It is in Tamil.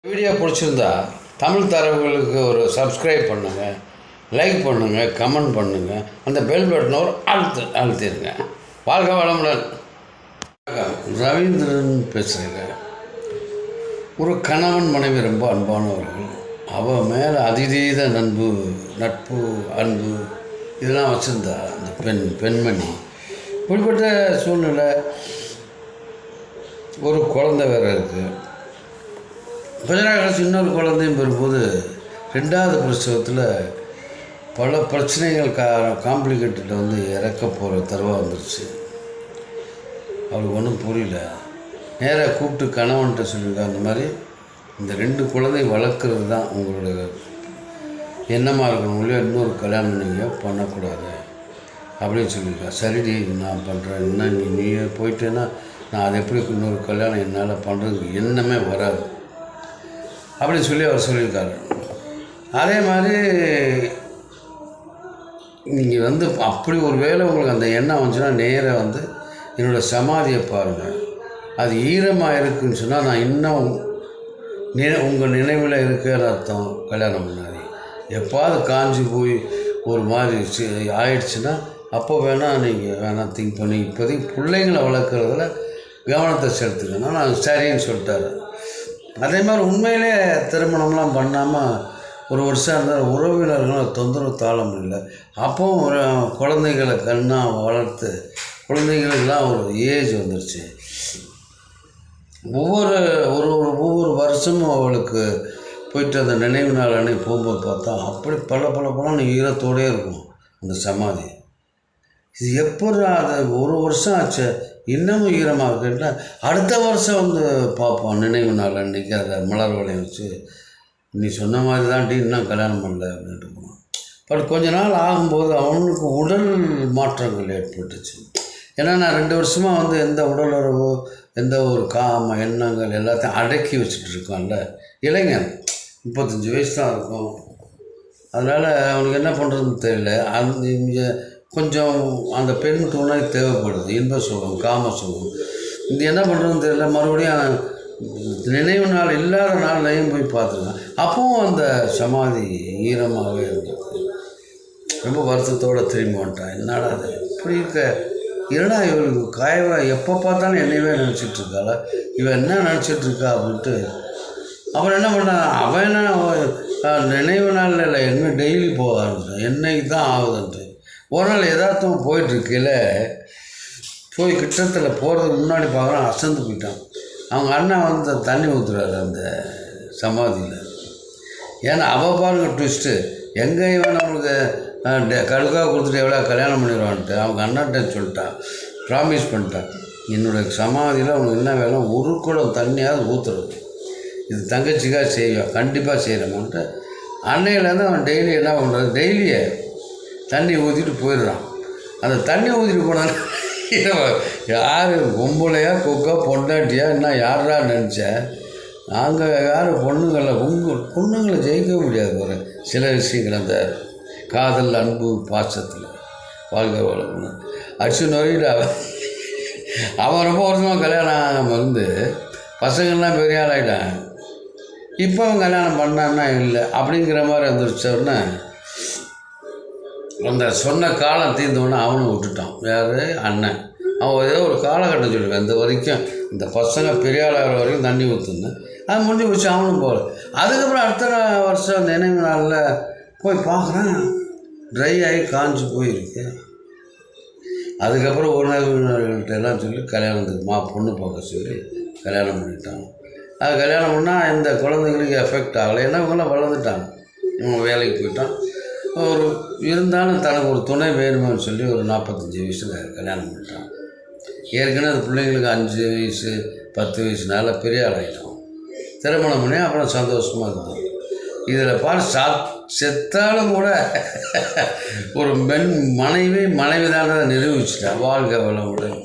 வீடியோ பிடிச்சிருந்தா தமிழ் தரவுகளுக்கு ஒரு சப்ஸ்கிரைப் பண்ணுங்கள், லைக் பண்ணுங்கள், கமெண்ட் பண்ணுங்கள், அந்த பெல் பட்டனை ஒரு அழுத்திடுங்க. வாழ்க வளமுடன். ரவீந்திரன் பேசுகிறேங்க. ஒரு கணவன் மனைவி ரொம்ப அன்பானவர்கள். அவள் மேலே அதிதீத நட்பு, அன்பு இதெல்லாம் வச்சுருந்தா அந்த பெண்மணி. இப்படிப்பட்ட சூழ்நிலை, ஒரு குழந்தை வேறு இருக்குது. கொஞ்ச நாள் கழிச்சு இன்னொரு குழந்தையும் பெறும்போது 2வது பிரசவத்தில் பல பிரச்சனைகள் காம்ப்ளிகேட்டட் இறக்க போகிற தருவாக வந்துருச்சு. அவளுக்கு ஒன்றும் புரியல. நேராக கூப்பிட்டு கணவன்கிட்ட சொல்லியிருக்கா, அந்த மாதிரி இந்த 2 குழந்தை வளர்க்குறது தான் உங்களோட எண்ணமாக இருக்கணும், இல்லையா இன்னொரு கல்யாணம் நீங்கள் பண்ணக்கூடாது அப்படின்னு சொல்லியிருக்கா. சரிடி நான் பண்ணுறேன், என்ன நீயே போயிட்டேன்னா நான் அதை எப்படி இன்னொரு கல்யாணம் என்னால் பண்ணுறதுக்கு எண்ணமே வராது அப்படின்னு சொல்லி அவர் சொல்லியிருக்காரு. அதே மாதிரி நீங்கள் அப்படி ஒரு வேளை உங்களுக்கு அந்த எண்ணம் வந்துச்சுன்னா நேராக என்னோடய சமாதியை பாருங்கள். அது ஈரமாக இருக்குதுன்னு சொன்னால் நான் இன்னும் உங்கள் நினைவில் இருக்கிற அர்த்தம். கல்யாணம் பண்ணாது. எப்பாவது காஞ்சி போய் ஒரு மாதிரி ஆயிடுச்சுன்னா அப்போ வேணால் நீங்கள் திங்க் பண்ணி இப்போதைக்கு பிள்ளைங்களை வளர்க்குறதுல கவனத்தை செலுத்துக்கணும். நான் சரின்னு சொல்லிட்டாரு. அதே மாதிரி உண்மையிலே திருமணம்லாம் பண்ணாமல் ஒரு வருஷம் இருந்தால் உறவினர்களும் தொந்தரவு தாழ முடியல. அப்போவும் ஒரு குழந்தைகளை கண்ணாக வளர்த்து குழந்தைகளுக்கெல்லாம் ஒரு ஏஜ் வந்துடுச்சு. ஒவ்வொரு வருஷமும் அவளுக்கு போயிட்டு அந்த நினைவு நாள் அன்னைக்கு போகும்போது பார்த்தா அப்படி பல ஈரத்தோடே இருக்கும் அந்த சமாதி. இது எப்போ அது ஒரு வருஷம் ஆச்சு இன்னமும் ஈரமாக இருக்குன்னா அடுத்த வருஷம் பார்ப்போம் நினைவு நாள் அன்றைக்கி அதை மலர் வளையம் வச்சு நீ சொன்ன மாதிரி தான்டி இன்னும் கல்யாணம் பண்ணல அப்படின்ட்டு போனான். பட் கொஞ்ச நாள் ஆகும்போது அவனுக்கு உடல் மாற்றங்கள் ஏற்பட்டுச்சு. ஏன்னா நான் 2 வருஷமாக எந்த உடல் உறவோ எந்த ஒரு காம எண்ணங்கள் எல்லாத்தையும் அடக்கி வச்சுட்டு இருக்கான்ல. இளைஞன் 35 வயசு தான் இருக்கும். அதனால் அவனுக்கு என்ன பண்ணுறதுன்னு தெரியல. இங்கே கொஞ்சம் அந்த பெண் துணை தேவைப்படுது. இன்ப சுகம், காம சுகம். இது என்ன பண்ணுறதுன்னு தெரியல. மறுபடியும் நினைவு நாள் இல்லாத நாள்லையும் போய் பார்த்துருக்கேன். அப்பவும் அந்த சமாதி ஈரமாகவே இருந்தது. ரொம்ப வருத்தத்தோடு திரும்பி வந்துட்டான். என்னடா அது இப்படி இருக்க, என்னடா இவளுக்கு காயவாக எப்போ பார்த்தாலும் என்னையவே நினச்சிட்ருக்காள, இவன் என்ன நினச்சிட்ருக்கா அப்படின்ட்டு. அப்புறம் என்ன பண்ணான், அவன் என்ன நினைவு நாளில் இல்லை என்ன டெய்லி போக ஆரம்பிச்சான். என்னைக்கு தான் ஆகுதுன்ட்டு. ஒரு நாள் எதார்த்தம் போயிட்டுருக்கையில் போய் கிட்டத்தில் போகிறதுக்கு முன்னாடி பார்க்குறான், அசந்து போயிட்டான். அவங்க அண்ணன் தண்ணி ஊற்றுறாரு அந்த சமாதியில். ஏன்னா அவள் பாருங்க ட்விஸ்ட்டு, எங்கே இவன் நம்மளுக்கு கடுக்காக கொடுத்துட்டு எவ்வளோ கல்யாணம் பண்ணிடுவான்ட்டு அவங்க அண்ணன்ட்ட சொல்லிட்டான், ப்ராமிஸ் பண்ணிட்டான், என்னுடைய சமாதியில் அவனுக்கு என்ன வேலை, ஒரு குடம் தண்ணியாவது ஊற்றுறது, இது தங்கச்சிக்காக செய்வான், கண்டிப்பாக செய்கிறமான்ட்டு. அன்னையிலேருந்து அவன் டெய்லி என்ன பண்ணுறது, டெய்லியே தண்ணி ஊற்றிட்டு போயிடுறான். அந்த தண்ணி ஊற்றிட்டு போனாங்க யார் பொம்பளையா கொக்கா பொண்டாட்டியா என்ன யாரா நினச்சேன். நாங்கள் யார் பொண்ணுங்களை ஜெயிக்க முடியாது. ஒரு சில விஷயங்கள் அந்த காதல், அன்பு, பாசத்தில் வாழ்க வளர்க்கணும் அடிச்சு நோயிட்டு அவன் ரொம்ப வருஷமாக கல்யாணம் பசங்கள்லாம் பெரிய ஆளாயிட்டான். இப்போ அவன் கல்யாணம் பண்ணான்னா இல்லை அப்படிங்கிற மாதிரி வந்துருச்சோடனே அந்த சொன்ன காலம் தீர்ந்தோடனே அவனும் விட்டுட்டான். யார் அண்ணன். அவன் ஏதோ ஒரு காலகட்டம் சொல்லியிருக்கான், இந்த வரைக்கும் இந்த பசங்க பெரிய ஆளாகிற வரைக்கும் தண்ணி ஊற்றுன்னு. அது முடிஞ்சு போச்சு, அவனும் போகல. அதுக்கப்புறம் அடுத்த வருஷம் நினைவு நாளில் போய் பார்க்குறேன், ட்ரை ஆகி காஞ்சி போயிருக்கு. அதுக்கப்புறம் உறவினர்கள்ட்ட எல்லாம் சொல்லி கல்யாணத்துக்கு பொண்ணு பார்க்க சொல்லி கல்யாணம் பண்ணிட்டாங்க. அது கல்யாணம் பண்ணால் இந்த குழந்தைங்களுக்கு எஃபெக்ட் ஆகலை. ஏன்னா இவங்களாம் வளர்ந்துட்டாங்க, இவங்க வேலைக்கு போயிட்டான். இருந்தாலும் தனக்கு ஒரு துணை வேணுமென்னு சொல்லி ஒரு 45 வயசில் கல்யாணம் பண்ணிட்டான். ஏற்கனவே அது பிள்ளைங்களுக்கு 5 வயசு 10 வயசுனால பெரிய ஆளாகிட்டோம். திருமணம் பண்ணி அப்புறம் சந்தோஷமாக இருந்தோம். இதில் செத்தாலும் கூட ஒரு மனைவி தானதை நிரூபிச்சிட்டான். வாழ்க வளமுடன்.